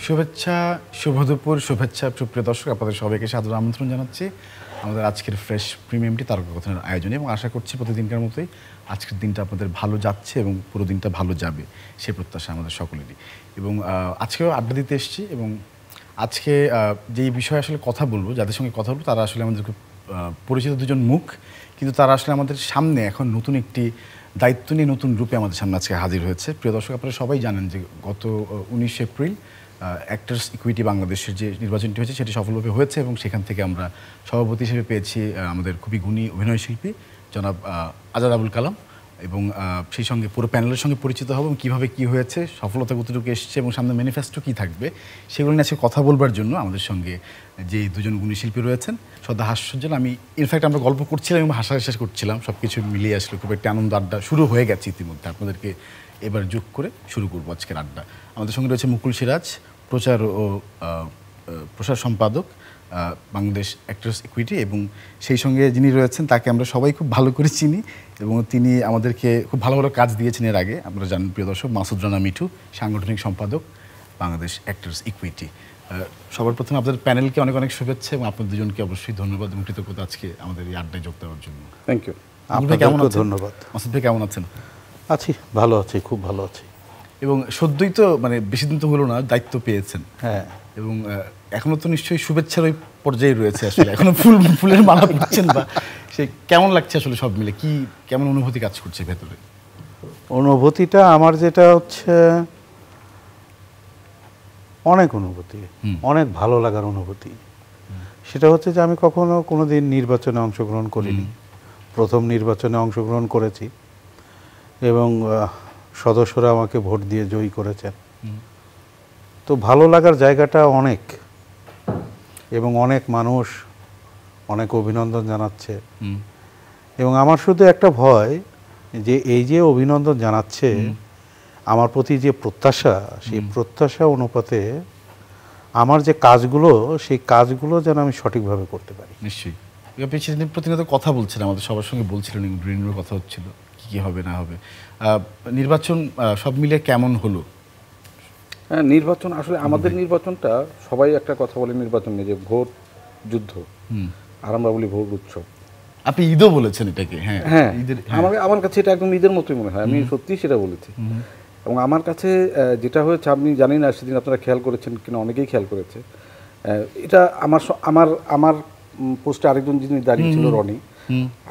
শুভেচ্ছা, শুভ দুপুর, শুভেচ্ছা সুপ্রিয় দর্শক, আপনাদের সবাইকে সাদর আমন্ত্রণ জানাচ্ছি আমাদের আজকের ফ্রেশ প্রিমিয়ামটি তারকাকথনের আয়োজনে, এবং আশা করছি প্রতিদিনকার মতোই আজকের দিনটা আপনাদের ভালো যাচ্ছে এবং পুরো দিনটা ভালো যাবে সে প্রত্যাশা আমাদের সকলেরই। এবং আজকেও আড্ডা দিতে এসেছি, এবং আজকে যেই বিষয়ে আসলে কথা বলবো, যাদের সঙ্গে কথা বলবো তারা আসলে আমাদের খুব পরিচিত দুজন মুখ, কিন্তু তারা আসলে আমাদের সামনে এখন নতুন একটি দায়িত্ব নিয়ে নতুন রূপে আমাদের সামনে আজকে হাজির হয়েছে। প্রিয় দর্শক, আপনারা সবাই জানেন যে গত 19 এপ্রিল অ্যাক্টার্স ইকুইটি বাংলাদেশের যে নির্বাচনটি হয়েছে সেটি সফলভাবে হয়েছে, এবং সেখান থেকে আমরা সভাপতি হিসেবে পেয়েছি আমাদের খুবই গুণী অভিনয়শিল্পী জনাব আজাদ আবুল কালাম, এবং সেই সঙ্গে পুরো প্যানেলের সঙ্গে পরিচিত হব এবং কীভাবে কী হয়েছে, সফলতা কতটুকু এসছে এবং সামনে ম্যানিফেস্টো কী থাকবে সেগুলো নিয়ে আজকে কথা বলবার জন্য আমাদের সঙ্গে যে দুজন গুণী শিল্পী রয়েছেন সদা হাস্যজ্জ্বল। আমি ইনফ্যাক্ট আমরা গল্প করছিলাম এবং হাসাহাসি করছিলাম, সব কিছু মিলিয়ে আসলে খুব একটা আনন্দ আড্ডা শুরু হয়ে গেছে ইতিমধ্যে। আপনাদেরকে এবার যোগ করে শুরু করবো আজকের আড্ডা। আমাদের সঙ্গে রয়েছে মুকুল সিরাজ, প্রচার ও প্রসার সম্পাদক বাংলাদেশ অ্যাক্টার্স ইকুইটি, এবং সেই সঙ্গে যিনি রয়েছেন তাকে আমরা সবাই খুব ভালো করে চিনি, এবং তিনি আমাদেরকে খুব ভালো ভালো কাজ দিয়েছেন এর আগে, আপনারা জানেন প্রিয় দর্শক, মাসুদ রানা মিঠু, সাংগঠনিক সম্পাদক বাংলাদেশ অ্যাক্টার্স ইকুইটি। সবার প্রথমে আপনাদের প্যানেলকে অনেক অনেক শুভেচ্ছা, এবং আপনাদের দুজনকে অবশ্যই ধন্যবাদ এবং কৃতজ্ঞতা আজকে আমাদের এই আড্ডায় যোগ দেওয়ার জন্য। Thank you. কেমন ধন্যবাদ। মাসুদ ভাই কেমন আছেন? আছি, ভালো আছি, খুব ভালো আছি। এবং সদ্যই তো মানে বেশি দিন তো হলো না দায়িত্ব পেয়েছেন, হ্যাঁ, এবং এখনো তো নিশ্চয়ই শুভেচ্ছার ওই পর্যায়ে রয়েছে, আসলে এখনো ফুলের মালা পড়ছেন, বা সে কেমন লাগছে আসলে সব মিলে কি কেমন অনুভূতি কাজ করছে ভেতরে? অনুভূতিটা আমার যেটা হচ্ছে অনেক অনুভূতি, অনেক ভালো লাগার অনুভূতি। সেটা হচ্ছে যে আমি কখনো কোনোদিন নির্বাচনে অংশগ্রহণ করিনি, প্রথম নির্বাচনে অংশগ্রহণ করেছি এবং সদস্যরা আমাকে ভোট দিয়ে জয়ী করেছেন। তো ভালো লাগার জায়গাটা অনেক, এবং অনেক মানুষ অনেক অভিনন্দন জানাচ্ছে, এবং আমার শুধু একটা ভয় যে এই যে অভিনন্দন জানাচ্ছে আমার প্রতি যে প্রত্যাশা, সেই প্রত্যাশা অনুপাতে আমার যে কাজগুলো, সেই কাজগুলো যেন আমি সঠিকভাবে করতে পারি। নিশ্চয়ই আপনি সেদিন প্রতিনিয়ত কথা বলছিলেন, আমাদের সবার সঙ্গে বলছিলেন, গ্রিনের কথা হচ্ছিল কী হবে না হবে। নির্বাচন সব মিলে কেমন হলো? হ্যাঁ, নির্বাচন আসলে আমাদের নির্বাচনটা, সবাই একটা কথা বলে নির্বাচন নিয়ে যে ভোট যুদ্ধ, আর আমরা বলি ভোট উৎসব। আপনি ঈদও বলেছেন এটাকে। হ্যাঁ হ্যাঁ, আমার কাছে এটা একদম ঈদের মতোই মনে হয়, আমি সত্যিই সেটা বলেছি। এবং আমার কাছে যেটা হয়েছে, আপনি জানি না সেদিন আপনারা খেয়াল করেছেন কিনা, অনেকেই খেয়াল করেছে, এটা আমার পোস্টে আরেকজন যিনি দাঁড়িয়েছিল রনি,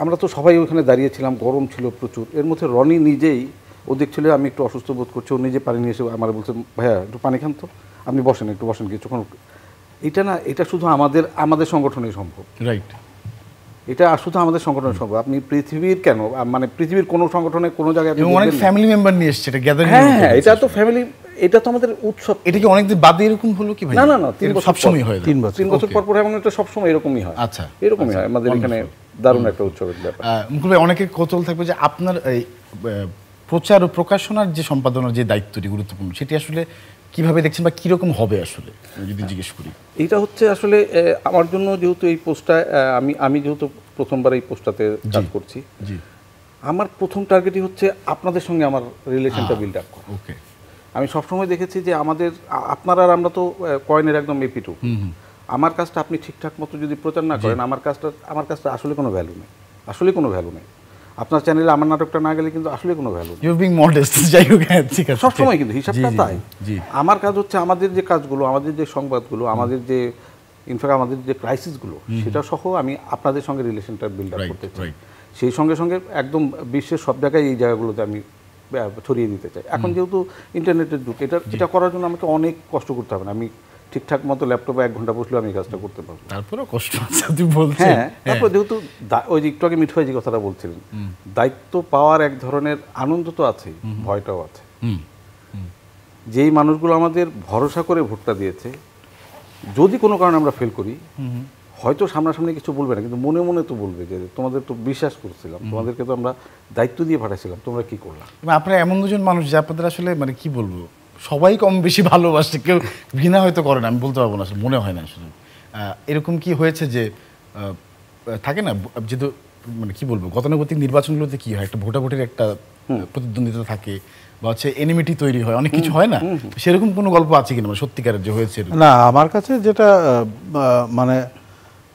আমরা তো সবাই ওইখানে দাঁড়িয়েছিলাম, গরম ছিল প্রচুর। এর মধ্যে রনি নিজেই, ও দেখছিল আমি একটু অসুস্থ বোধ করছি, ও নিজে পানি নিয়ে এসে আমার বলছে, ভাইয়া একটু পানি খান তো, আপনি বসেন, একটু বসেন কিছুক্ষণ। এটা না, এটা শুধু আমাদের সংগঠনেই সম্ভব। রাইট, এটা শুধু আমাদের সংগঠনে সম্ভব। আপনি পৃথিবীর কেন, মানে পৃথিবীর কোনো সংগঠনে কোনো জায়গায় অনেক ফ্যামিলি মেম্বার নিয়ে এসেছে এটা গ্যাদারিং। হ্যাঁ, এটা তো ফ্যামিলি, এটা তো আমাদের উৎসব। এটা কি অনেকদিন বাদে এরকম হলো কি ভাই? না না না, 3 বছর সবসময় হয়, 3 বছর পর পর, এবং এটা সবসময় এরকমই হয়। আচ্ছা, এরকমই হয় আমাদের এখানে, দারুণ একটা উৎসবের ব্যাপার। মুকুল ভাই, অনেকের কৌতূহল থাকবে যে আপনার এই প্রচার ও প্রকাশনার যে সম্পাদনার যে দায়িত্বটি গুরুত্বপূর্ণ, সেটি আসলে কিভাবে দেখছেন বা কিরকম হবে আসলে, যদি জিজ্ঞেস করি। এটা হচ্ছে আসলে আমার জন্য, যেহেতু এই পোস্টটা আমি যেহেতু প্রথমবার এই পোস্টটাতে কাজ করছি, আমার প্রথম টার্গেটই হচ্ছে আপনাদের সঙ্গে আমার রিলেশনটা বিল্ড আপ করা। ওকে, আমি সবসময় দেখেছি যে আপনারা আর আমরা তো কয়েনের একদম এপিটু। আমার কাজটা আপনি ঠিকঠাক মতো যদি প্রচার না করেন, আমার কাজটা আসলে কোনো ভ্যালু নেই, আসলে কোনো ভ্যালু নেই। আপনার চ্যানেলে আমার নাটকটা না গেলে কিন্তু আসলে কোনো ভ্যালু নেই। ইউ বিং মডেস্ট, যাই হোক, ঠিক আছে, সবসময় কিন্তু হিসাবটা তাই। আমার কাজ হচ্ছে আমাদের যে কাজগুলো, আমাদের যে সংবাদগুলো, আমাদের যে ইনফ্যাক্ট আমাদের যে ক্রাইসিসগুলো, সেটা সহ আমি আপনাদের সঙ্গে রিলেশনটা বিল্ড আপ করতে চাই। সেই সঙ্গে সঙ্গে একদম বিশ্বের সব জায়গায় এই জায়গাগুলোতে আমি ছড়িয়ে দিতে চাই। এখন যেহেতু ইন্টারনেটের যুগ, এটা করার জন্য আমাকে অনেক কষ্ট করতে হবে না। আমি ঠিকঠাক মতো ল্যাপটপে 1 ঘন্টা বসলেও আমি কাজটা করতে পারবো। তারপরেও কষ্ট আছে তুমি বলছেন। হ্যাঁ, তারপর যেহেতু ওই যে একটু আগে মিঠু ভাই যে কথাটা বলছিলেন, দায়িত্ব পাওয়ার এক ধরনের আনন্দ তো আছেই, ভয়টাও আছে। যেই মানুষগুলো আমাদের ভরসা করে ভোটটা দিয়েছে, যদি কোনো কারণে আমরা ফেল করি, হয়তো সামনাসামনি কিছু বলবে না, কিন্তু মনে মনে তো বলবে যে তোমাদের তো বিশ্বাস করছিলাম, তোমাদেরকে তো আমরা দায়িত্ব দিয়ে পাঠাইছিলাম, তোমরা কি করলাম। আপনারা এমন দুজন মানুষ যে আপনাদের আসলে মানে কি বলবো, সবাই কম বেশি ভালোবাসে, কেউ ঘৃণা হয়তো করে না, আমি বলতে পারবো না, আসলে মনে হয় না। আসলে এরকম কি হয়েছে যে থাকে না, যেহেতু মানে কি বলবো, গতানুগতিক নির্বাচনগুলোতে কি হয়, একটা ভোটাভুটির একটা প্রতিদ্বন্দ্বিতা থাকে বা হচ্ছে এনিমিটি তৈরি হয়, অনেক কিছু হয় না, সেরকম কোনো গল্প আছে কিনা মানে সত্যিকারের যে হয়েছে? না, আমার কাছে যেটা মানে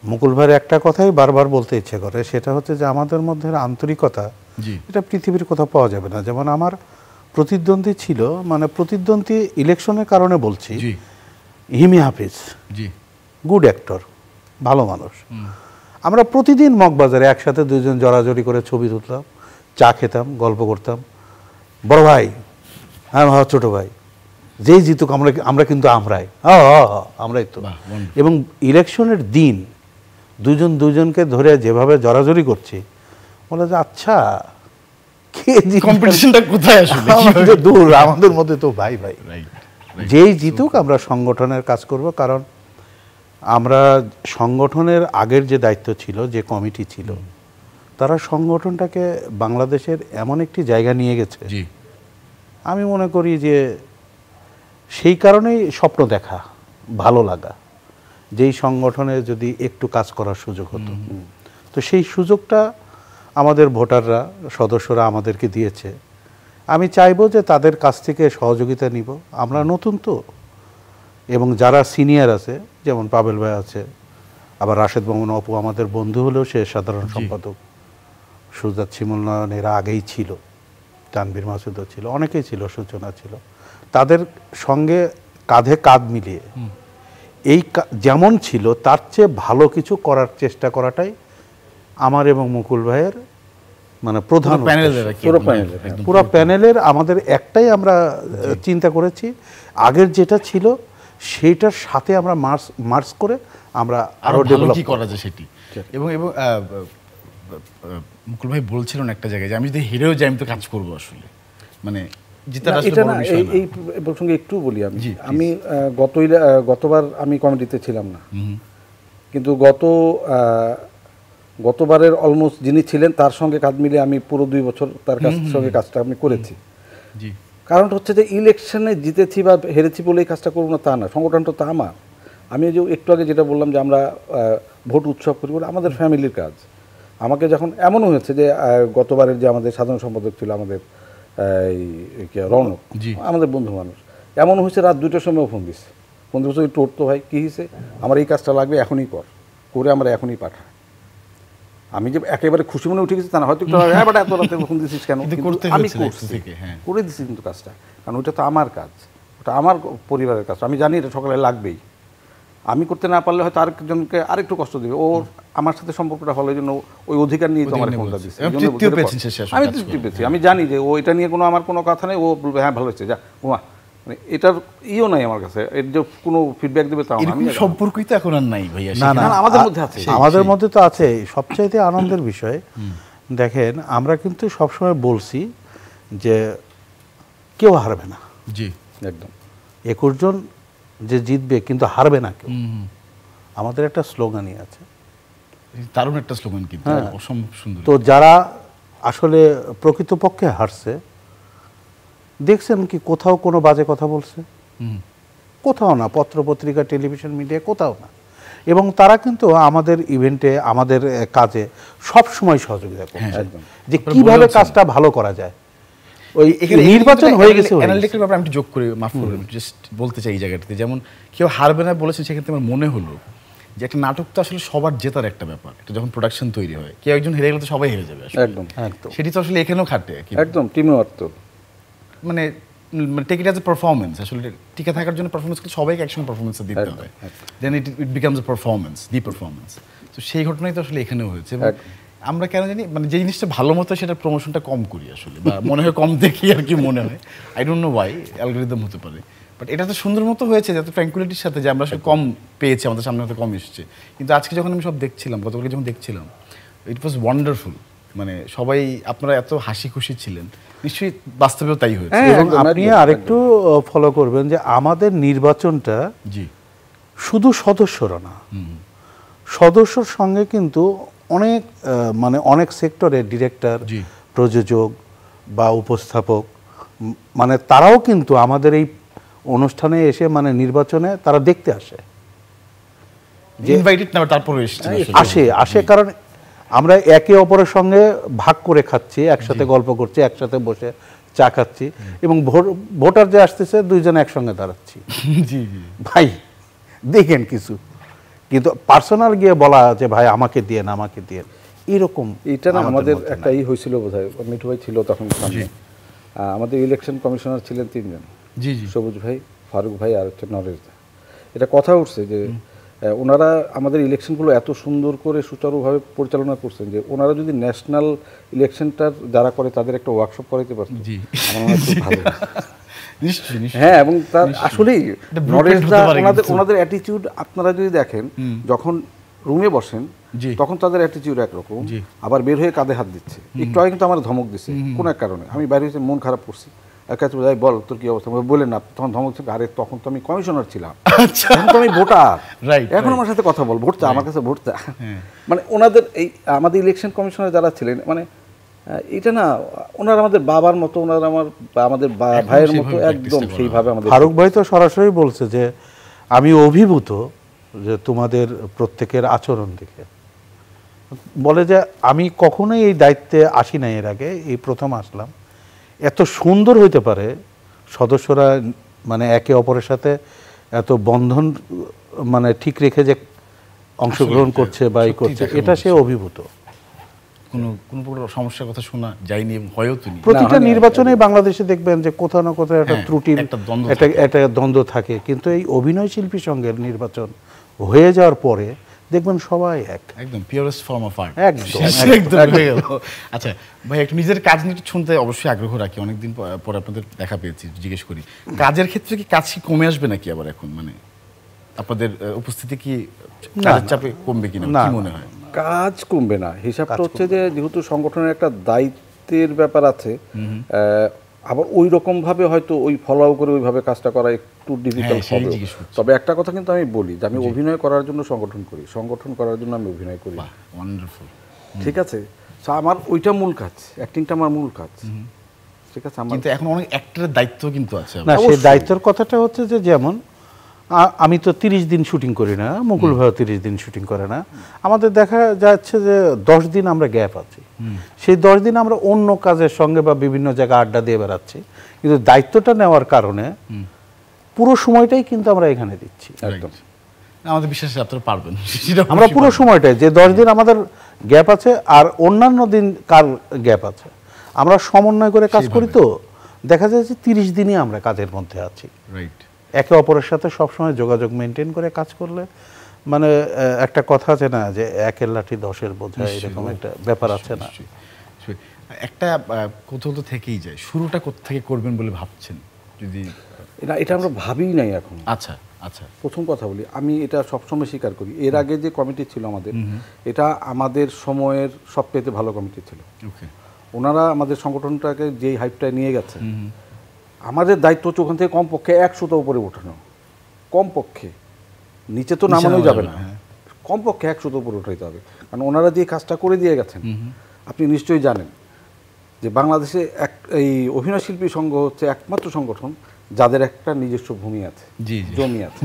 মুকুল ভাইয়ের একটা কথাই বারবার বলতে ইচ্ছে করে, সেটা হচ্ছে যে আমাদের মধ্যে আন্তরিকতা, জি এটা পৃথিবীর কোথাও পাওয়া যাবে না। যেমন আমার প্রতিদ্বন্দ্বী ছিল, মানে প্রতিদ্বন্দ্বী ইলেকশনের কারণে বলছি, জি হিমি হাফিজ, জি গুড অ্যাক্টর, ভালো মানুষ। আমরা প্রতিদিন মগবাজারে একসাথে দুজন জড়াজড়ি করে ছবি তুলতাম, চা খেতাম, গল্প করতাম। বড় ভাই, হ্যাঁ হ্যাঁ, ছোট ভাই, যেই জিতুক আমরা কিন্তু আমরাই, আমরাই তো। বাহ, wonderful। এবং ইলেকশনের দিন দুজন দুজনকে ধরে যেভাবে জড়াজড়ি করছি, বলে যে আচ্ছা কে কম্পিটিশনটা কোথায় আসলে? আমাদের দূর, আমাদের মধ্যে তো ভাই ভাই, রাইট, যেই জিতুক আমরা সংগঠনের কাজ করব। কারণ আমরা সংগঠনের আগের যে দায়িত্ব ছিল, যে কমিটি ছিল, তারা সংগঠনটাকে বাংলাদেশের এমন একটি জায়গা নিয়ে গেছে, জি আমি মনে করি যে সেই কারণেই স্বপ্ন দেখা, ভালো লাগা, যেই সংগঠনে যদি একটু কাজ করার সুযোগ হতো। তো সেই সুযোগটা আমাদের ভোটাররা, সদস্যরা আমাদেরকে দিয়েছে। আমি চাইবো যে তাদের কাছ থেকে সহযোগিতা নিব। আমরা নতুন তো, এবং যারা সিনিয়র আছে, যেমন পাবেল ভাই আছে, আবার রাশেদ মামুন অপু আমাদের বন্ধু হলেও সে সাধারণ সম্পাদক, সুজাত শিমুল নয়ন এরা আগেই ছিল, তানভীর মাসুদও ছিল, অনেকেই ছিল, সূচনা ছিল। তাদের সঙ্গে কাঁধে কাঁধ মিলিয়ে এই যেমন ছিল তার চেয়ে ভালো কিছু করার চেষ্টা করাটাই আমার এবং মুকুল ভাইয়ের মানে প্রধান পুরো প্যানেলের আমাদের একটাই আমরা চিন্তা করেছি, আগের যেটা ছিল সেইটার সাথে আমরা মার্চ করে আমরা আরো ডেভেলপ করা যায় সেটি। এবং এবং মুকুল ভাই বলছিলেন একটা জায়গায় যে আমি যদি হেরেও যাই আমি তো কাজ করবো আসলে, মানে এই প্রসঙ্গে একটু বলি। আমি গতবার আমি কমিটিতে ছিলাম না, কিন্তু গতবারের অলমোস্ট যিনি ছিলেন তার সঙ্গে কাজ মিলে আমি পুরো 2 বছর তার সঙ্গে কাজটা আমি করেছি। কারণটা হচ্ছে যে ইলেকশনে জিতেছি বা হেরেছি বলে এই কাজটা করবো না তা না, সংগঠনটা তো আমার। আমি যে একটু আগে যেটা বললাম যে আমরা ভোট উৎসব করি বলে আমাদের ফ্যামিলির কাজ। আমাকে যখন এমনও হয়েছে যে গতবারের যে আমাদের সাধারণ সম্পাদক ছিল আমাদের রৌনক, আমাদের বন্ধু মানুষ, এমন হয়েছে রাত 2টার সময় ফোন দিচ্ছে, একটু উঠতো ভাই, কী হয়েছে, আমার এই কাজটা লাগবে, এখনই করে আমরা এখনই পাঠাই। আমি যে একেবারে খুশি মনে উঠে গেছি তা না, হয়তো হ্যাঁ বাট এত রাতে ফোন দিচ্ছিস কেন, আমি করে দিচ্ছি কিন্তু কাজটা, কারণ ওইটা তো আমার কাজ, ওটা আমার পরিবারের কাজ, আমি জানি এটা সকালে লাগবেই। আমি করতে না পারলে হয়তো আরেকজনকে আরেকটু কষ্ট দেবে, ওর আমার সাথে সম্পর্কটা ভালো, এই জন্য ওই অধিকার নিয়ে তো আমার ফোনটা দিচ্ছে। আমি তৃপ্তি পেয়েছি, আমি জানি যে ও এটা নিয়ে আমার কোনো কথা নেই, ও বলবে হ্যাঁ ভালো হচ্ছে, যা ঘুমা, মানে এটার নাই আমার কাছে, এর যে কোনো ফিডব্যাক দেবে তাও আমি সম্পর্কই তো এখন আর নাই ভাইয়া। না, আমাদের মধ্যে আছে, আমাদের মধ্যে তো আছে। সবচাইতে আনন্দের বিষয় দেখেন, আমরা কিন্তু সবসময় বলছি যে কেউ হারবে না, জি একদম 21 জন যে জিতবে কিন্তু হারবে না কেউ, আমাদের একটা স্লোগানই আছে, দারুণ একটা স্লোগান, কিন্তু অসম্ভব সুন্দর। তো যারা আসলে প্রকৃতপক্ষে হারছে, দেখছেন কি কোথাও কোনো বাজে কথা বলছে? কোথাও না, পত্র পত্রিকা, টেলিভিশন, মিডিয়া, কোথাও না। এবং তারা কিন্তু আমাদের ইভেন্টে, আমাদের কাজে সব সময় সহযোগিতা করছে, যে কিভাবে কাজটা ভালো করা যায়। ওই নির্বাচন হয়ে গেছে, অ্যানালিটিক্যাল ব্যাপারে আমি যোগ করে, মাফ করবেন, জাস্ট বলতে চাই এই জায়গাটাতে, যেমন কেউ হারবে না বলেছেন, সেক্ষেত্রে আমার মনে হলো যে একটা নাটক তো আসলে সবার জেতার একটা ব্যাপার, এটা যখন প্রোডাকশন তৈরি হয়, কেউ একজন হেরে গেলে তো সবাই হেরে যাবে, একদম সেটি তো আসলে এখানেও খাটে, একদম টিম ওয়ার্ক তো, মানে take it as a performance, আসলে টিকে থাকার জন্য পারফরমেন্স করলে সবাইকে একসঙ্গে পারফরমেন্সটা দিতে হয়, then it becomes a performance, the performance. তো সেই ঘটনাই তো আসলে এখানেও হয়েছে। আমরা কেন জানি, মানে যে জিনিসটা ভালো মতো সেটা প্রমোশনটা কম করি আসলে, বা মনে হয় কম দেখি আর কি, মনে হয়, I don't know Y, algorithm হতে পারে, বাট এটা তো সুন্দর মতো হয়েছে, যাতে ট্র্যাঙ্কুইলিটির সাথে, যে আমরা আসলে কম পেয়েছি, আমাদের সামনে হয়তো কম এসেছে, কিন্তু আজকে যখন আমি সব দেখছিলাম, গতকালকে যখন দেখছিলাম, ইট ওয়াজ ওয়ান্ডারফুল। মানে সবাই, আপনারা এত হাসি খুশি ছিলেন, নিশ্চয়ই বাস্তবেও তাই হয়েছে। এবং আপনি আরেকটু ফলো করবেন যে আমাদের নির্বাচনটা শুধু সদস্যরা না, সদস্যর সঙ্গে কিন্তু অনেক মানে অনেক সেক্টরের ডিরেক্টর, প্রযোজক বা উপস্থাপক, মানে তারাও কিন্তু আমাদের এই অনুষ্ঠানে এসে, মানে নির্বাচনে তারা দেখতে আসে, ইনভাইটেড না, তারপরে আসে। কারণ আমরা একে অপরের সঙ্গে ভাগ করে খাচ্ছি, একসাথে গল্প করছি, একসাথে বসে চা খাচ্ছি, এবং ভোটার যে আসতেছে দুইজন একসঙ্গে দাঁড়াচ্ছি। জি জি ভাই দেখেন কিছু, কিন্তু পার্সোনাল গিয়ে বলা যে ভাই আমাকে দিয়েন, আমাকে দিয়েন, এরকম এটা না আমাদের একটা হয়েছিল বোধহয়, মিঠু ভাই ছিল তখন সামনে। আমাদের ইলেকশন কমিশনার ছিলেন 3 জন, জি জি সবুজ ভাই, ফারুক ভাই, আর হচ্ছে নরেশ দা। এটা কথা উঠছে যে ওনারা আমাদের ইলেকশনগুলো এত সুন্দর করে সুচারুভাবে পরিচালনা করছেন যে ওনারা যদি ন্যাশনাল ইলেকশনটার যারা করে তাদের একটা ওয়ার্কশপ করাইতে পারতেন, জি আমার মনে হয় খুব ভালো। নিশ্চয়ই নিশ্চয়ই। হ্যাঁ, এবং তার আসলেই নরেশ দা, হতে পারে কিন্তু। ওনাদের অ্যাটিটিউড আপনারা যদি দেখেন, যখন রুমে বসেন জি। তখন তাদের অ্যাটিটিউড একরকম, জি। আবার বের হয়ে কাঁধে হাত দিচ্ছে। একটু আগে কিন্তু আমার ধমক দিচ্ছে কোনো এক কারণে, আমি বাইরে হয়েছে মন খারাপ করছি, এক কাছে যাই বল তোর কি অবস্থা, বললেন না তখন ধমক দিচ্ছে, আরে তখন তো আমি কমিশনার ছিলাম, এখন তো আমি ভোটার, Right, এখন আমার সাথে কথা বল, ভোট চা, আমার কাছে ভোট চা। মানে ওনাদের এই আমাদের ইলেকশন কমিশনার যারা ছিলেন, মানে এটা না, ওনারা আমাদের বাবার মতো, ওনারা আমাদের ভাইয়ের মতো, সেইভাবে একদম practice টা সেইভাবে আমাদের। ফারুক ভাই তো সরাসরি বলছে যে আমি অভিভূত যে তোমাদের প্রত্যেকের আচরণ দেখে। বলে যে আমি কখনোই এই দায়িত্বে আসি নাই এর আগে, এই প্রথম আসলাম। এত সুন্দর হইতে পারে সদস্যরা, মানে একে অপরের সাথে এত বন্ধন মানে ঠিক রেখে যে অংশগ্রহণ করছে বা এই করছে, এটা সে অভিভূত। কোনো কোনো প্রকার সমস্যার কথা শোনা যায়নি এবং হয়ও তো নি। প্রতিটা নির্বাচনে বাংলাদেশে দেখবেন যে কোথাও না কোথাও একটা হ্যাঁ, ত্রুটির একটা দ্বন্দ্ব একটা দ্বন্দ্ব থাকে, কিন্তু এই অভিনয় শিল্পী সঙ্গের নির্বাচন হয়ে যাওয়ার পরে দেখবেন সবাই এক, একদম পিওরেস্ট ফর্ম অফ আর্ট। একদম, একদম হয়ে গেল। আচ্ছা ভাই, একটু নিজের কাজ নিয়ে একটু শুনতে অবশ্যই আগ্রহ রাখি, অনেকদিন পরে আপনাদের দেখা পেয়েছি, জিজ্ঞেস করি কাজের ক্ষেত্রে কি কাজ কি কমে আসবে নাকি আবার এখন, মানে আপনাদের উপস্থিতি কি কাজের চাপে কমবে কিনা, কি মনে হয়? কাজ কমবে না, হিসাবটা হচ্ছে যে যেহেতু সংগঠনের একটা দায়িত্বের ব্যাপার আছে, আবার ওই রকম ভাবে হয়তো ওই ফলো করে ওইভাবে কাজটা করা একটু ডিফিকাল্ট সেই হবে। জিজ্ঞেস করছি। তবে একটা কথা কিন্তু আমি বলি যে আমি অভিনয় করার জন্য সংগঠন করি, সংগঠন করার জন্য আমি অভিনয় করি, ওয়ান্ডারফুল। ঠিক আছে? So আমার ওইটা মূল কাজ, অ্যাক্টিংটা আমার মূল কাজ, ঠিক আছে? আমার কিন্তু এখন অনেক অ্যাক্টরের দায়িত্ব কিন্তু আছে। না, সেই দায়িত্বের কথাটা হচ্ছে যে যেমন আমি তো 30 দিন শুটিং করি না, মুকুল ভাইও 30 দিন শুটিং করে না, আমাদের দেখা যাচ্ছে যে 10 দিন আমরা গ্যাপ আছি, সেই 10 দিন আমরা অন্য কাজের সঙ্গে বা বিভিন্ন জায়গায় আড্ডা দিয়ে বেড়াচ্ছি, কিন্তু দায়িত্বটা নেওয়ার কারণে পুরো সময়টাই কিন্তু আমরা এখানে দিচ্ছি। একদম আমাদের বিশ্বাস আছে আপনারা পারবেন, সেটা আমরা পুরো সময়টাই, যে 10 দিন আমাদের গ্যাপ আছে আর অন্যান্য দিন কার গ্যাপ আছে, আমরা সমন্বয় করে কাজ করি, তো দেখা যায় যে 30 দিনই আমরা কাজের মধ্যে আছি। রাইট। একে অপরের সাথে সবসময় যোগাযোগ মেনটেন করে কাজ করলে, মানে একটা কথা আছে না যে একের লাঠি 10-এর বোঝা, এরকম একটা ব্যাপার আছে না? একটা কোথাও তো থেকেই যায়, শুরুটা কোত্থেকে করবেন বলে ভাবছেন যদি? এটা আমরা ভাবিই নাই এখন। আচ্ছা আচ্ছা, প্রথম কথা বলি, আমি এটা সবসময় স্বীকার করি, এর আগে যে কমিটি ছিল আমাদের, এটা আমাদের সময়ের সবচেয়ে ভালো কমিটি ছিল। ওকে। ওনারা আমাদের সংগঠনটাকে যেই হাইপটায় নিয়ে গেছে, আমাদের দায়িত্ব হচ্ছে ওখান থেকে কমপক্ষে 100টা উপরে ওঠানো, কমপক্ষে, নিচে তো নামানোই যাবে না, কমপক্ষে 100টা উপরে উঠাইতে হবে। কারণ ওনারা যে কাজটা করে দিয়ে গেছেন, আপনি নিশ্চয়ই জানেন যে বাংলাদেশে এই অভিনয় শিল্পী সংঘ হচ্ছে একমাত্র সংগঠন যাদের একটা নিজস্ব ভূমি আছে, জমি আছে,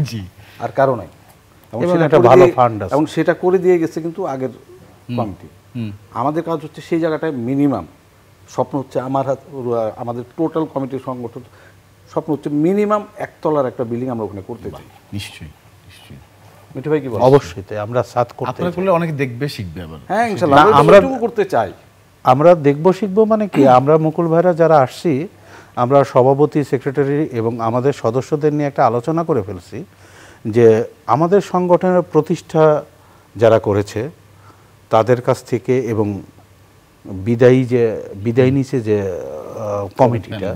আর কারো নাই, এবং সেটা করে দিয়ে গেছে কিন্তু আগের কমিটি। আমাদের কাজ হচ্ছে সেই জায়গাটায় মিনিমাম, স্বপ্ন হচ্ছে আমাদের টোটাল কমিটির সংগঠন স্বপ্ন হচ্ছে মিনিমাম 1 তলার একটা বিল্ডিং আমরা ওখানে করতে চাই। নিশ্চয়ই নিশ্চয়ই। মিঠু ভাই কি বলেন? অবশ্যই তাই, আমরা সাথ করতে আপনারা করলে অনেকে দেখবে, শিখবে আবার। হ্যাঁ ইনশাআল্লাহ, আমরা করতে চাই। আমরা দেখবো শিখবো মানে কি, আমরা মুকুল ভাইরা যারা আসছি, আমরা সভাপতি, সেক্রেটারি এবং আমাদের সদস্যদের নিয়ে একটা আলোচনা করে ফেলছি যে আমাদের সংগঠনের প্রতিষ্ঠা যারা করেছে তাদের কাছ থেকে, এবং বিদায় নিছে যে কমিটিটা,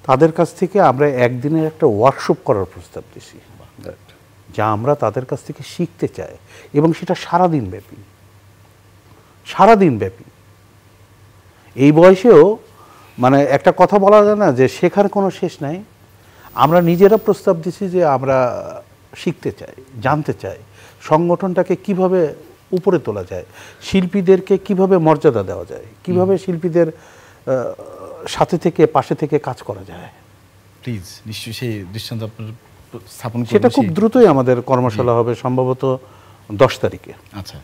তাদের কাছ থেকে আমরা একদিনের একটা ওয়ার্কশপ করার প্রস্তাব দিছি, যা আমরা তাদের কাছ থেকে শিখতে চাই, এবং সেটা সারাদিন ব্যাপী। এই বয়সেও মানে একটা কথা বলা যায় না যে শেখার কোনো শেষ নাই। আমরা নিজেরা প্রস্তাব দিছি যে আমরা শিখতে চাই, জানতে চাই সংগঠনটাকে কিভাবে উপরে তোলা যায়, শিল্পীদেরকে কিভাবে মর্যাদা দেওয়া যায়, কিভাবে শিল্পীদের সাথে থেকে পাশে থেকে কাজ করা যায়। প্লিজ নিশ্চয়ই সেই দৃষ্টান্ত আপনার স্থাপন করুন। সেটা খুব দ্রুতই আমাদের কর্মশালা হবে, সম্ভবত 10 তারিখে। আচ্ছা,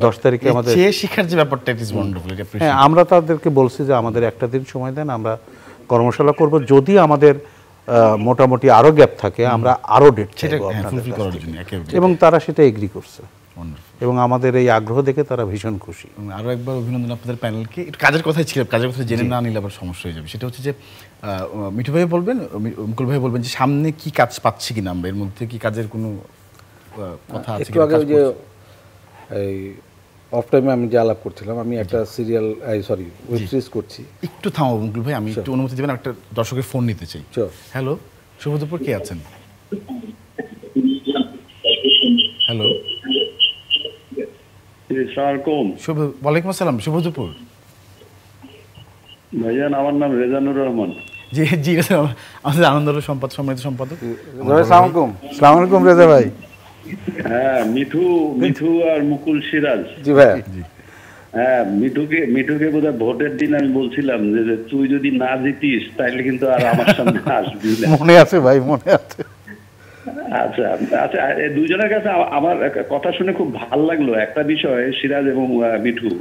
10 তারিখে আমাদের চেয়ে শিখার যে ব্যাপারটা ইট ইজ ওয়ান্ডারফুল। হ্যাঁ, আমরা তাদেরকে বলছি যে আমাদের একটা দিন সময় দেন, আমরা কর্মশালা করব। যদি আমাদের মোটামুটি আরো গ্যাপ থাকে আমরা আরো ডেট সেটা চাইবো আপনাদের ফুলফিল কাছ করার থেকে। জন্য একেবারে এবং তারা সেটা এগ্রি করছে ওয়ান্ডারফুল। এবং আমাদের এই আগ্রহ দেখে তারা ভীষণ খুশি। আরও একবার অভিনন্দন আপনাদের প্যানেলকে। একটু কাজের কথাই ছিল, কাজের কথা জেনে না নিলে আবার সমস্যা হয়ে যাবে। সেটা হচ্ছে যে মিঠু ভাই বলবেন, মুকুল ভাই বলবেন যে সামনে কি কাজ পাচ্ছি কিনা আমরা, এর মধ্যে কি কাজের কোনো কথা আছে একটু আগে ওই যে এই অফ টাইমে আমি যে আলাপ করছিলাম, আমি একটা সিরিয়াল সরি ওয়েব সিরিজ করছি। একটু থামাবো মুকুল ভাই, আমি একটু অনুমতি দেবেন, একটা দর্শকের ফোন নিতে চাই। হ্যালো, শুভ দুপুর, কে আছেন? হ্যালো, ওয়ালাইকুম আসসালাম, শুভ দুপুর ভাইজান। আমার নাম রেজানুর রহমান। জি জি, আমাদের আনন্দ সম্পাদক, সম্মানিত সম্পাদক। আসসালামু আলাইকুম রেজা ভাই। হ্যাঁ, মিঠু আর মুকুল সিরাজ। জি ভাইয়া। হ্যাঁ, মিঠুকে বোধহয় ভোটের দিন আমি বলছিলাম যে তুই যদি না জিতিস তাহলে কিন্তু আর আমার সামনে আসবি না। মনে আছে ভাই, মনে আছে। আচ্ছা আচ্ছা, দুজনের কাছে আমার কথা শুনে খুব ভালো লাগলো একটা বিষয়, সিরাজ এবং মিঠু,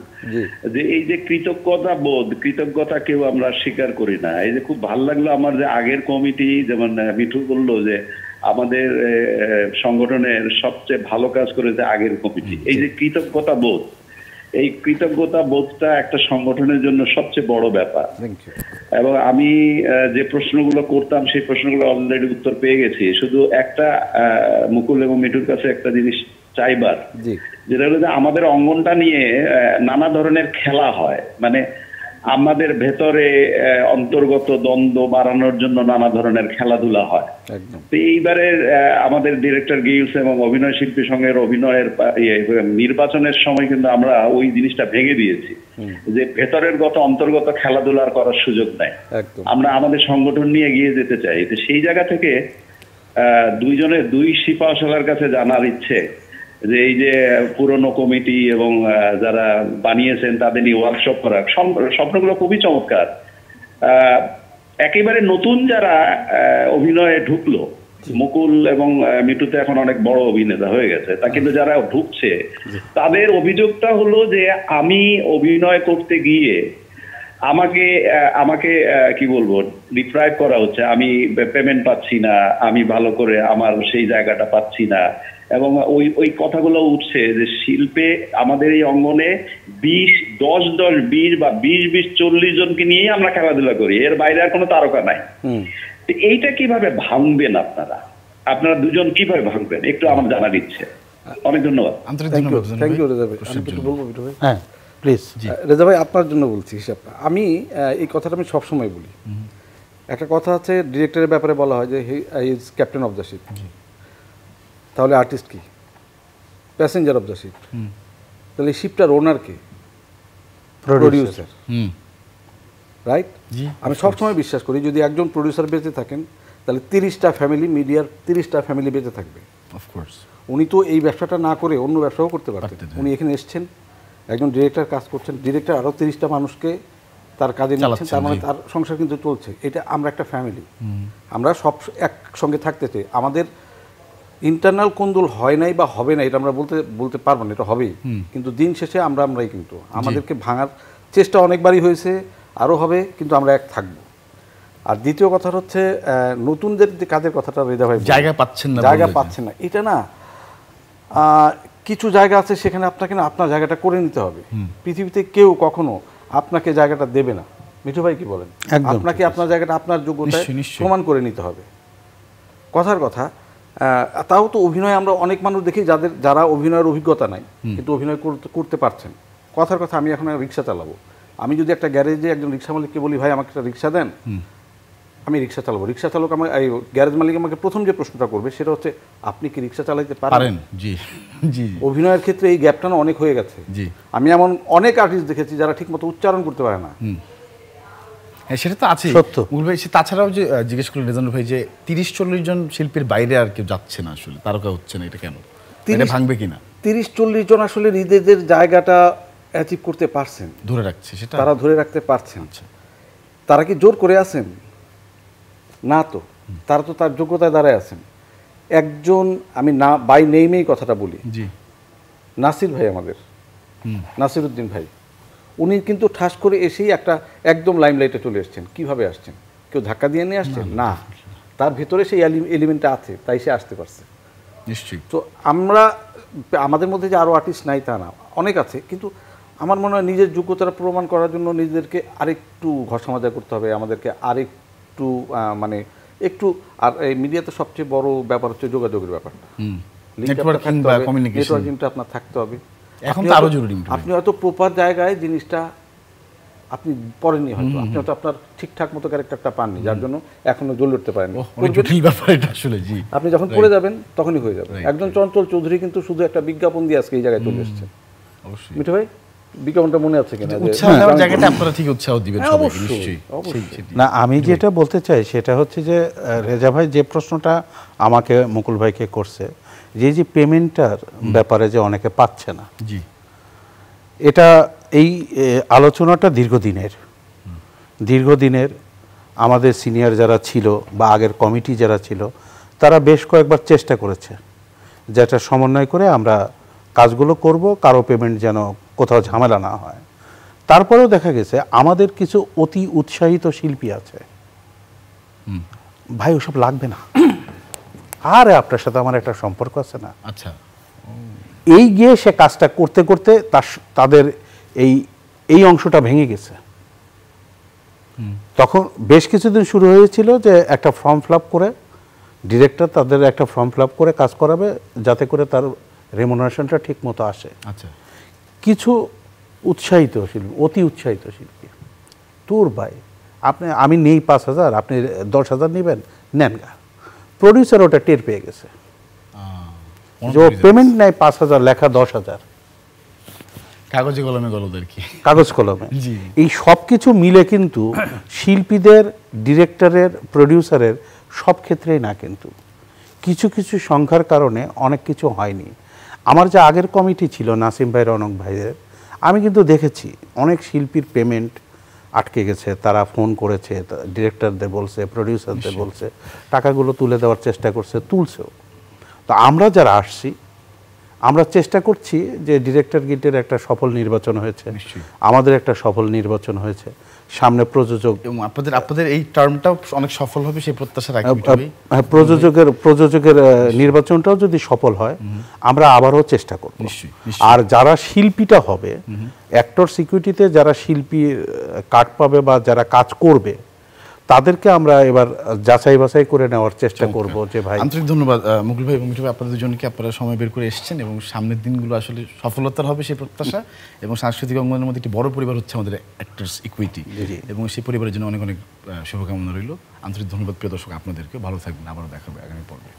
যে এই যে কৃতজ্ঞতা কেউ আমরা স্বীকার করি না। এই যে খুব ভালো লাগলো আমার, যে আগের কমিটি, যেমন মিঠু বললো যে আমাদের সংগঠনের সবচেয়ে ভালো কাজ করেছে আগের কমিটি। এই যে কৃতজ্ঞতা বোধ, এই কৃতজ্ঞতা বোধটা একটা সংগঠনের জন্য সবচেয়ে বড় ব্যাপার। এবং আমি যে প্রশ্নগুলো করতাম সেই প্রশ্নগুলো অলরেডি উত্তর পেয়ে গেছি। শুধু একটা মুকুল এবং মিঠুর কাছে একটা জিনিস চাইবার, যেটা হলো যে আমাদের অঙ্গনটা নিয়ে নানা ধরনের খেলা হয়, মানে আমাদের ভেতরে অন্তর্গত দ্বন্দ্ব বাড়ানোর জন্য নানা ধরনের খেলাধুলা হয়। তো এইবারের আমাদের ডিরেক্টর গিলস এবং অভিনয় শিল্পী সংঘের অভিনয়ের নির্বাচনের সময় কিন্তু আমরা ওই জিনিসটা ভেঙে দিয়েছি, যে ভেতরের অন্তর্গত খেলাধুলার করার সুযোগ নাই। আমরা আমাদের সংগঠন নিয়ে এগিয়ে যেতে চাই। তো সেই জায়গা থেকে দুই সিপাহসালার কাছে জানার ইচ্ছে যে এই যে পুরনো কমিটি এবং যারা বানিয়েছেন তাদের নিয়ে ওয়ার্কশপ করা, স্বপ্নগুলো খুবই চমৎকার। একেবারে নতুন যারা অভিনয়ে ঢুকলো, মুকুল এবং মিঠুতে এখন অনেক বড় অভিনেতা হয়ে গেছে, তা কিন্তু যারা ঢুকছে তাদের অভিযোগটা হলো যে আমি অভিনয় করতে গিয়ে আমাকে কি বলবো, ডিপ্রাইভ করা হচ্ছে, আমি পেমেন্ট পাচ্ছি না, আমি ভালো করে আমার সেই জায়গাটা পাচ্ছি না। এবং ওই কথাগুলো উঠছে যে শিল্পে আমাদের এই অঙ্গনে 10-20 বা 20-40 জনকে নিয়েই আমরা খেলাধুলা করি, এর বাইরে আর কোনো তারকা নাই। এইটা কিভাবে ভাঙবেন আপনারা দুজন কিভাবে ভাঙবেন, একটু আমার জানার ইচ্ছে। অনেক ধন্যবাদ। থ্যাংক ইউ রেজা ভাই। আমি কিছু বলবো মিঠু ভাই? হ্যাঁ প্লিজ। রেজা ভাই, আপনার জন্য বলছি হিসাবটা। আমি এই কথাটা আমি সবসময় বলি। একটা কথা আছে, ডিরেক্টরের ব্যাপারে বলা হয় যে he is captain of the ship. তাহলে আর্টিস্ট কি? Passenger of the ship. তাহলে শিপটার ওনার কে? Producer, right? আমি সবসময় বিশ্বাস করি যদি একজন প্রডিউসার বেঁচে থাকেন তাহলে 30টা ফ্যামিলি, মিডিয়ার 30টা ফ্যামিলি বেঁচে থাকবে। উনি তো এই ব্যবসাটা না করে অন্য ব্যবসাও করতে পারতেন। উনি এখানে এসছেন, একজন ডিরেক্টর কাজ করছেন, ডিরেক্টর আরও 30টা মানুষকে তার কাজে নিচ্ছেন, তার মানে তার সংসার কিন্তু চলছে। এটা আমরা একটা ফ্যামিলি, আমরা সব একসঙ্গে থাকতে চাই। আমাদের ইন্টারনাল কোন্দল হয় নাই বা হবে না এটা আমরা বলতে পারবো না, এটা হবেই। কিন্তু দিন শেষে আমরাই কিন্তু আমাদেরকে ভাঙার চেষ্টা অনেকবারই হয়েছে, আরও হবে, কিন্তু আমরা এক থাকবো। আর দ্বিতীয় কথা হচ্ছে নতুনদের যে কাজের কথাটা রেজা ভাই, জায়গা পাচ্ছেন না, এটা না, কিছু জায়গা আছে সেখানে আপনাকে না আপনার জায়গাটা করে নিতে হবে। পৃথিবীতে কেউ কখনো আপনাকে জায়গাটা দেবে না। মিঠু ভাই কি বলেন? আপনাকে আপনার জায়গাটা আপনার যোগ্যতায় প্রমাণ করে নিতে হবে। কথার কথা, তাও তো অভিনয় আমরা অনেক মানুষ দেখি যারা অভিনয়ের অভিজ্ঞতা নাই কিন্তু অভিনয় করতে পারছেন। কথার কথা, আমি এখন রিক্সা চালাবো, আমি যদি একটা গ্যারেজে একজন রিক্সা মালিককে বলি ভাই আমাকে একটা রিক্সা দেন, আমি রিক্সা চালাবো, রিক্সা চালক আমার এই গ্যারেজ মালিক আমাকে প্রথম যে প্রশ্নটা করবে সেটা হচ্ছে আপনি কি রিক্সা চালাতে পারেন? জি জি। অভিনয়ের ক্ষেত্রে এই গ্যাপটা না অনেক হয়ে গেছে। আমি এমন অনেক আর্টিস্ট দেখেছি যারা ঠিকমতো উচ্চারণ করতে পারে না। হ্যাঁ, সেটা তো আছে সত্য ভাই। তাছাড়াও যে জিজ্ঞেস করলেন রেজানুর ভাই যে 30-40 জন শিল্পীর বাইরে আর কেউ যাচ্ছে না, আসলে তারকা হচ্ছে না, এটা কেন? এটা ভাঙবে কিনা? 30-40 জন আসলে নিজেদের জায়গাটা অ্যাচিভ করতে পারছেন, ধরে রাখছে, সেটা তারা ধরে রাখতে পারছেন। তারা কি জোর করে আছেন? না, তো তারা তো তার যোগ্যতায় দাঁড়ায় আছেন। একজন, আমি না বাই নেইমেই কথাটা বলি, জি, নাসির ভাই আমাদের নাসিরুদ্দিন ভাই, উনি কিন্তু ঠাস করে এসেই একটা একদম লাইমলাইটে চলে এসেছেন। কিভাবে আসছেন? কেউ ধাক্কা দিয়ে নিয়ে আসছেন না, তার ভিতরে সেই এলিমেন্টটা আছে, তাই সে আসতে পারছে। নিশ্চয়ই। তো আমাদের মধ্যে যে আরও আর্টিস্ট নাই তা না, অনেক আছে, কিন্তু আমার মনে হয় নিজের যোগ্যতাটা প্রমাণ করার জন্য নিজেদেরকে আরেকটু ঘষা মাজা করতে হবে, আমাদেরকে আরেকটু মানে একটু। আর এই মিডিয়াতে সবচেয়ে বড় ব্যাপার হচ্ছে যোগাযোগের ব্যাপারটা, নেটওয়ার্কিংটা আপনার থাকতে হবে। এখন তো আরো জরুরি। আপনি হয়তো প্রপার জায়গায় জিনিসটা আপনি পড়েননি, হয়তো আপনি হয়তো আপনার ঠিকঠাক মতো ক্যারেক্টারটা পাননি, যার জন্য এখনো জ্বলে উঠতে পারেন। আপনি যখন পড়ে যাবেন তখনই হয়ে যাবে। একজন চঞ্চল চৌধুরী কিন্তু শুধু একটা বিজ্ঞাপন দিয়ে আজকে এই জায়গায় চলে এসেছেন। মিঠু ভাই, বিজ্ঞাপনটা মনে আছে কিনা? না, আমি যেটা বলতে চাই সেটা হচ্ছে যে রেজা ভাই যে প্রশ্নটা আমাকে মুকুল ভাইকে করছে, যে পেমেন্টটার ব্যাপারে যে অনেকে পাচ্ছে না, জি, এটা এই আলোচনাটা দীর্ঘদিনের আমাদের সিনিয়র যারা ছিল বা আগের কমিটি যারা ছিল তারা বেশ কয়েকবার চেষ্টা করেছে যেটা সমন্বয় করে আমরা কাজগুলো করব, কারো পেমেন্ট যেন কোথাও ঝামেলা না হয়। তারপরেও দেখা গেছে আমাদের কিছু অতি উৎসাহিত শিল্পী আছে, ভাই ওসব লাগবে না, আরে আপনার সাথে আমার একটা সম্পর্ক আছে না, আচ্ছা, এই গিয়ে সে কাজটা করতে করতে তাদের এই অংশটা ভেঙে গেছে। তখন বেশ কিছুদিন শুরু হয়েছিল যে একটা ফর্ম ফিল আপ করে ডিরেক্টর তাদের একটা ফর্ম ফিল আপ করে কাজ করাবে যাতে করে তার রেমুনারেশনটা ঠিক মতো আসে। আচ্ছা, কিছু উৎসাহিত শিল্পী, অতি উৎসাহিত শিল্পী, তোর ভাই আমি নেই 5,000, আপনি 10,000 নেবেন, নেন গা। প্রডিউসার ওটা টের পেয়ে গেছে যে পেমেন্ট নেয় 5,000, লেখা 10,000, কাগজে কলমে গলদের কি কাগজ কলমে। এই সব কিছু মিলে কিন্তু শিল্পীদের, ডিরেক্টরের, প্রডিউসারের সব ক্ষেত্রেই না, কিন্তু কিছু কিছু সংখ্যার কারণে অনেক কিছু হয়নি। আমার যে আগের কমিটি ছিল নাসিম ভাই, রনক ভাইয়ের, আমি কিন্তু দেখেছি অনেক শিল্পীর পেমেন্ট আটকে গেছে, তারা ফোন করেছে, ডিরেক্টরদের বলছে, প্রডিউসারদের বলছে, টাকাগুলো তুলে দেওয়ার চেষ্টা করছে, তুলছেও। তো আমরা যারা আসছি আমরা চেষ্টা করছি যে ডিরেক্টর গিল্ডের একটা সফল নির্বাচন হয়েছে, আমাদের একটা সফল নির্বাচন হয়েছে, সামনে প্রযোজক এবং আপনাদের এই টার্মটাও অনেক সফল হবে সেই প্রত্যাশা রাখি। প্রযোজকের নির্বাচনটাও যদি সফল হয় আমরা আবারও চেষ্টা করব। আর যারা শিল্পীটা হবে, অ্যাক্টর সিকিউরিটিতে যারা শিল্পী কাট পাবে বা যারা কাজ করবে, তাদেরকে আমরা এবার যাচাই বাছাই করে নেওয়ার চেষ্টা করব। যে ভাই, আন্তরিক ধন্যবাদ মুকুল ভাই এবং মিঠু ভাই, আপনাদের দুজনকে আপনারা সময় বের করে এসেছেন এবং সামনের দিনগুলো আসলে সফলতার হবে সেই প্রত্যাশা। এবং সাংস্কৃতিক অঙ্গনের মধ্যে একটি বড় পরিবার হচ্ছে আমাদের অ্যাক্টর্স ইকুইটি, এবং সেই পরিবারের জন্য অনেক অনেক শুভকামনা রইল। আন্তরিক ধন্যবাদ প্রিয় দর্শক আপনাদেরকে, ভালো থাকবেন, আবারও দেখা হবে আগামী পর্বে।